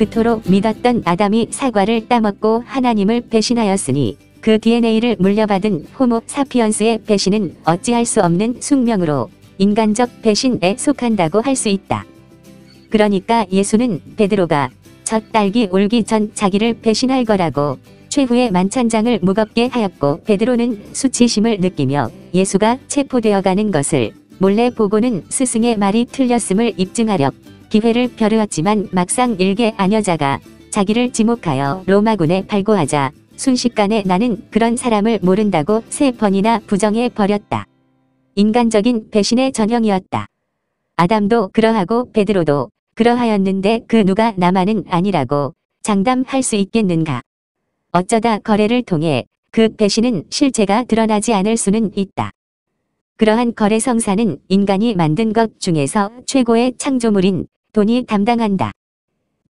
그토록 믿었던 아담이 사과를 따먹고 하나님을 배신하였으니 그 DNA를 물려받은 호모 사피언스의 배신은 어찌할 수 없는 숙명으로 인간적 배신에 속한다고 할 수 있다. 그러니까 예수는 베드로가 첫 딸기 올기 전 자기를 배신할 거라고 최후의 만찬장을 무겁게 하였고, 베드로는 수치심을 느끼며 예수가 체포되어 가는 것을 몰래 보고는 스승의 말이 틀렸음을 입증하려 기회를 벼르었지만 막상 일개 아녀자가 자기를 지목하여 로마군에 발고하자 순식간에 나는 그런 사람을 모른다고 3번이나 부정해 버렸다. 인간적인 배신의 전형이었다. 아담도 그러하고 베드로도 그러하였는데 그 누가 나만은 아니라고 장담할 수 있겠는가. 어쩌다 거래를 통해 그 배신은 실체가 드러나지 않을 수는 있다. 그러한 거래 성사는 인간이 만든 것 중에서 최고의 창조물인 돈이 담당한다.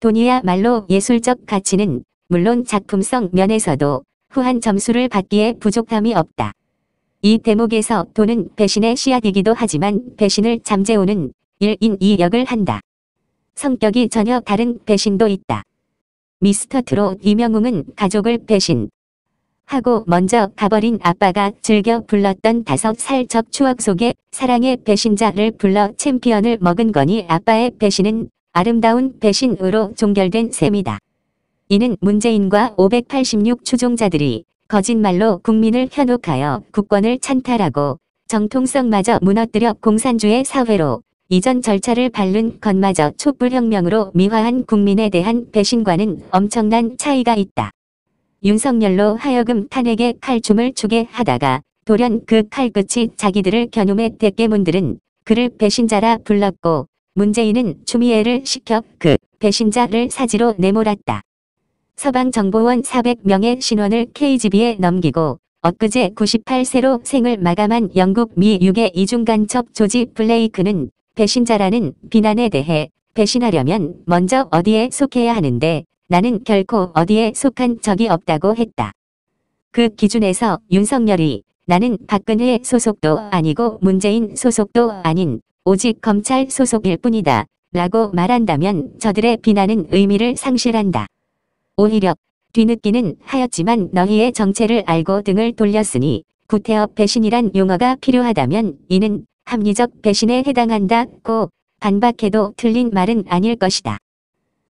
돈이야말로 예술적 가치는 물론 작품성 면에서도 후한 점수를 받기에 부족함이 없다. 이 대목에서 돈은 배신의 씨앗이기도 하지만 배신을 잠재우는 1인 2역을 한다. 성격이 전혀 다른 배신도 있다. 미스터 트롯 이명웅은 가족을 배신하고 먼저 가버린 아빠가 즐겨 불렀던 5살적 추억 속에 사랑의 배신자를 불러 챔피언을 먹은 거니 아빠의 배신은 아름다운 배신으로 종결된 셈이다. 이는 문재인과 586 추종자들이 거짓말로 국민을 현혹하여 국권을 찬탈하고 정통성마저 무너뜨려 공산주의 사회로 이전 절차를 밟는 것마저 촛불혁명으로 미화한 국민에 대한 배신과는 엄청난 차이가 있다. 윤석열로 하여금 탄핵의 칼춤을 추게 하다가 돌연 그 칼끝이 자기들을 겨누매 대깨문들은 그를 배신자라 불렀고, 문재인은 추미애를 시켜 그 배신자를 사지로 내몰았다. 서방정보원 400명의 신원을 KGB에 넘기고 엊그제 98세로 생을 마감한 영국 미 육의 이중간첩 조지 블레이크는 배신자라는 비난에 대해 배신하려면 먼저 어디에 속해야 하는데 나는 결코 어디에 속한 적이 없다고 했다. 그 기준에서 윤석열이 나는 박근혜 소속도 아니고 문재인 소속도 아닌 오직 검찰 소속일 뿐이다 라고 말한다면 저들의 비난은 의미를 상실한다. 오히려 뒤늦기는 하였지만 너희의 정체를 알고 등을 돌렸으니 구태여 배신이란 용어가 필요하다면 이는 합리적 배신에 해당한다고 반박해도 틀린 말은 아닐 것이다.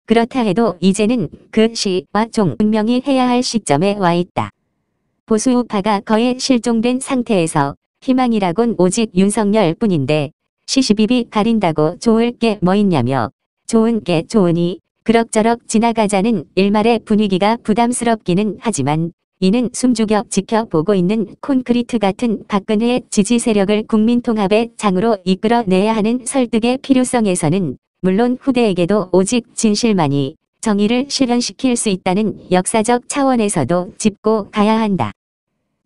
그렇다 해도 이제는 그 시와 종 분명히 해야 할 시점에 와 있다. 보수 우파가 거의 실종된 상태에서 희망이라곤 오직 윤석열 뿐인데 시시비비 가린다고 좋을 게 뭐 있냐며 좋은 게 좋으니 그럭저럭 지나가자는 일말의 분위기가 부담스럽기는 하지만 이는 숨죽여 지켜보고 있는 콘크리트 같은 박근혜의 지지 세력을 국민통합의 장으로 이끌어내야 하는 설득의 필요성에서는 물론 후대에게도 오직 진실만이 정의를 실현시킬 수 있다는 역사적 차원에서도 짚고 가야 한다.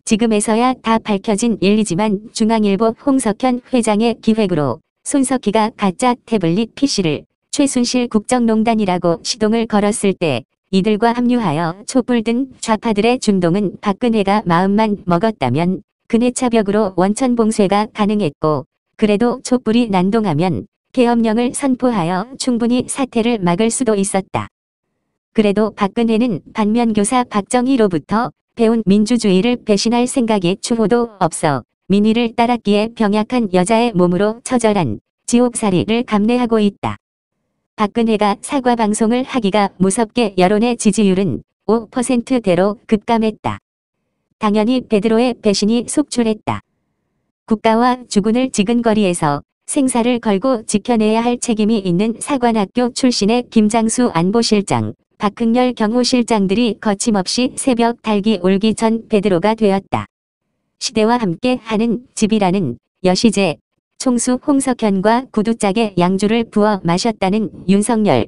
지금에서야 다 밝혀진 일이지만 중앙일보 홍석현 회장의 기획으로 손석희가 가짜 태블릿 PC를 최순실 국정농단이라고 시동을 걸었을 때 이들과 합류하여 촛불 든 좌파들의 준동은 박근혜가 마음만 먹었다면 근해차벽으로 원천봉쇄가 가능했고, 그래도 촛불이 난동하면 계엄령을 선포하여 충분히 사태를 막을 수도 있었다. 그래도 박근혜는 반면교사 박정희로부터 배운 민주주의를 배신할 생각이 추호도 없어 민의를 따랐기에 병약한 여자의 몸으로 처절한 지옥살이를 감내하고 있다. 박근혜가 사과방송을 하기가 무섭게 여론의 지지율은 5%대로 급감했다. 당연히 베드로의 배신이 속출했다. 국가와 주군을 지근거리에서 생사를 걸고 지켜내야 할 책임이 있는 사관학교 출신의 김장수 안보실장, 박흥렬 경호실장들이 거침없이 새벽 달기 올기 전 베드로가 되었다. 시대와 함께 하는 집이라는 여시제, 총수 홍석현과 구두짝에 양주를 부어 마셨다는 윤석열.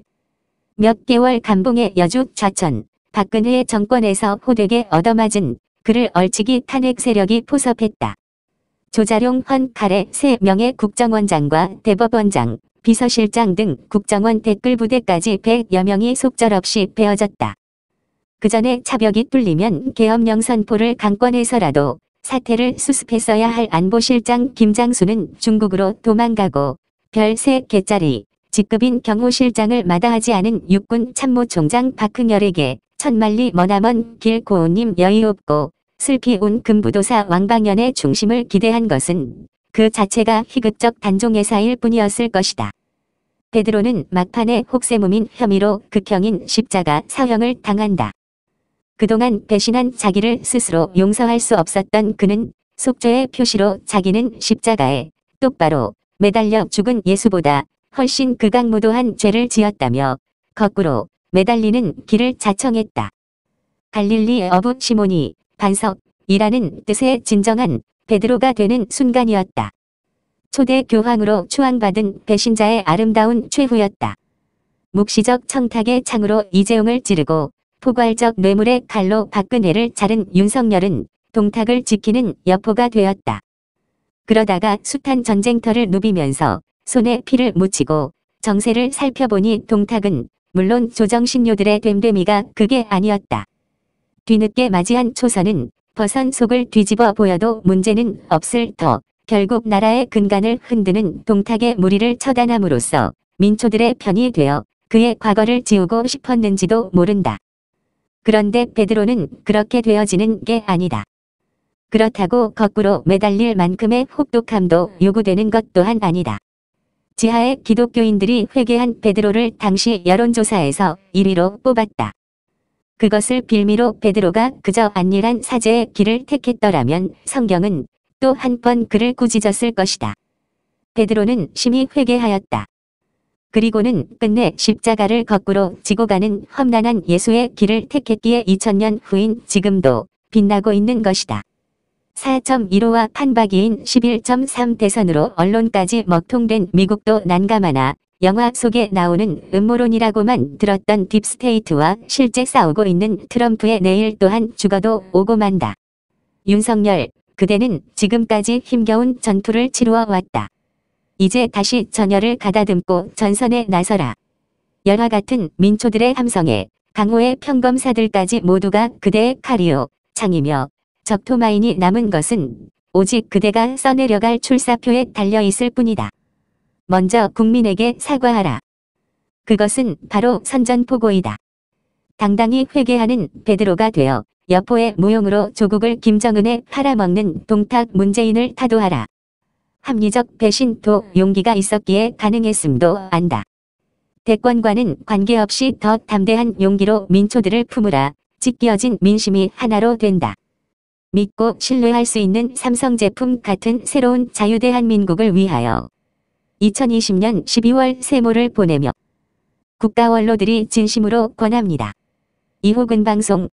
몇 개월 감봉의 여주 좌천, 박근혜 정권에서 호되게 얻어맞은 그를 얼치기 탄핵 세력이 포섭했다. 조자룡 헌 칼에 3명의 국정원장과 대법원장, 비서실장 등 국정원 댓글부대까지 100여 명이 속절없이 베어졌다. 그 전에 차벽이 뚫리면 계엄령 선포를 강권해서라도 사태를 수습했어야 할 안보실장 김장수는 중국으로 도망가고 별 3개짜리 직급인 경호실장을 마다하지 않은 육군 참모총장 박흥열에게 천만리 머나먼 길 고운님 여의 없고 슬피 온 금부도사 왕방연의 중심을 기대한 것은 그 자체가 희극적 단종의사일 뿐이었을 것이다. 베드로는 막판에 혹세무민 혐의로 극형인 십자가 사형을 당한다. 그동안 배신한 자기를 스스로 용서할 수 없었던 그는 속죄의 표시로 자기는 십자가에 똑바로 매달려 죽은 예수보다 훨씬 극악무도한 죄를 지었다며 거꾸로 매달리는 길을 자청했다. 갈릴리 어부 시몬이 반석이라는 뜻의 진정한 베드로가 되는 순간이었다. 초대 교황으로 추앙받은 배신자의 아름다운 최후였다. 묵시적 청탁의 창으로 이재용을 찌르고 포괄적 뇌물의 칼로 박근혜를 자른 윤석열은 동탁을 지키는 여포가 되었다. 그러다가 숱한 전쟁터를 누비면서 손에 피를 묻히고 정세를 살펴보니 동탁은 물론 조정신료들의 됨됨이가 그게 아니었다. 뒤늦게 맞이한 초선은 버선 속을 뒤집어 보여도 문제는 없을 터 결국 나라의 근간을 흔드는 동탁의 무리를 처단함으로써 민초들의 편이 되어 그의 과거를 지우고 싶었는지도 모른다. 그런데 베드로는 그렇게 되어지는 게 아니다. 그렇다고 거꾸로 매달릴 만큼의 혹독함도 요구되는 것 또한 아니다. 지하의 기독교인들이 회개한 베드로를 당시 여론조사에서 1위로 뽑았다. 그것을 빌미로 베드로가 그저 안일한 사죄의 길을 택했더라면 성경은 또 한 번 그를 꾸짖었을 것이다. 베드로는 심히 회개하였다. 그리고는 끝내 십자가를 거꾸로 지고 가는 험난한 예수의 길을 택했기에 2000년 후인 지금도 빛나고 있는 것이다. 4.15와 판박이인 11.3 대선으로 언론까지 먹통된 미국도 난감하나 영화 속에 나오는 음모론이라고만 들었던 딥스테이트와 실제 싸우고 있는 트럼프의 내일 또한 죽어도 오고 만다. 윤석열, 그대는 지금까지 힘겨운 전투를 치루어 왔다. 이제 다시 전열을 가다듬고 전선에 나서라. 열화 같은 민초들의 함성에 강호의 평검사들까지 모두가 그대의 칼이요 창이며 적토마인이 남은 것은 오직 그대가 써내려갈 출사표에 달려있을 뿐이다. 먼저 국민에게 사과하라. 그것은 바로 선전포고이다. 당당히 회개하는 베드로가 되어 여포의 무용으로 조국을 김정은에 팔아먹는 동탁 문재인을 타도하라. 합리적 배신도 용기가 있었기에 가능했음도 안다. 대권과는 관계없이 더 담대한 용기로 민초들을 품으라. 찢겨진 민심이 하나로 된다. 믿고 신뢰할 수 있는 삼성 제품 같은 새로운 자유대한민국을 위하여 2020년 12월 세모를 보내며 국가 원로들이 진심으로 권합니다. 이호근 방송